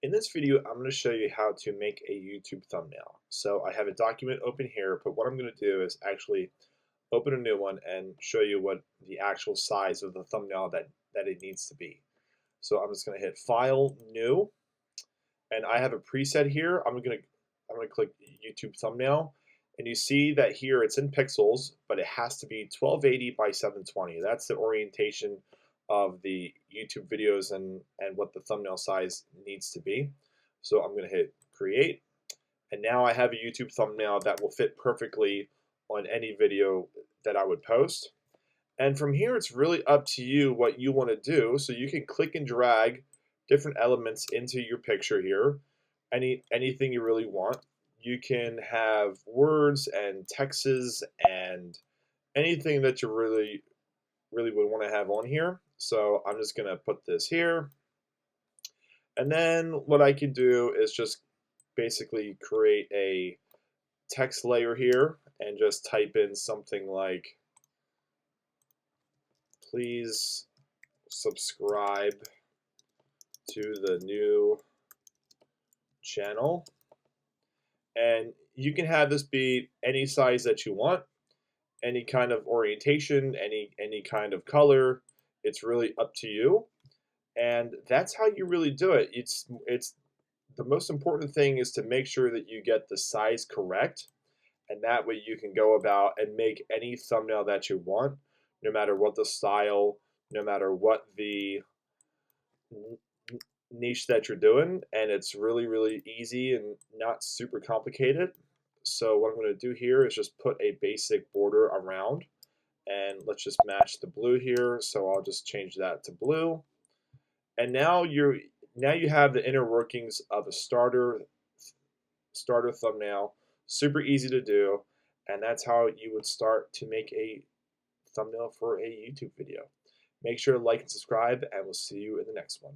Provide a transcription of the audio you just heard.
In this video, I'm going to show you how to make a YouTube thumbnail. So I have a document open here, but what I'm going to do is actually open a new one and show you what the actual size of the thumbnail that it needs to be. So I'm just going to hit File, New, and I have a preset here. I'm going to click YouTube thumbnail, and you see that here it's in pixels, but it has to be 1280 by 720. That's the orientation of the YouTube videos and what the thumbnail size needs to be. So I'm going to hit Create, and now I have a YouTube thumbnail that will fit perfectly on any video that I would post. And from here, it's really up to you what you want to do. So you can click and drag different elements into your picture here. Anything you really want. You can have words and texts and anything that you really would want to have on here. So I'm just going to put this here. And then what I can do is just basically create a text layer here and just type in something like, please subscribe to the new channel. And you can have this be any size that you want, any kind of orientation, any kind of color. It's really up to you. And that's how you really do it. It's the most important thing is to make sure that you get the size correct, and that way you can go about and make any thumbnail that you want, no matter what the style, no matter what the niche that you're doing, and it's really easy and not super complicated. So what I'm going to do here is just put a basic border around, and let's just match the blue here. So I'll just change that to blue, and now you have the inner workings of a starter thumbnail. Super easy to do, and that's how you would start to make a thumbnail for a YouTube video. Make sure to like and subscribe, and we'll see you in the next one.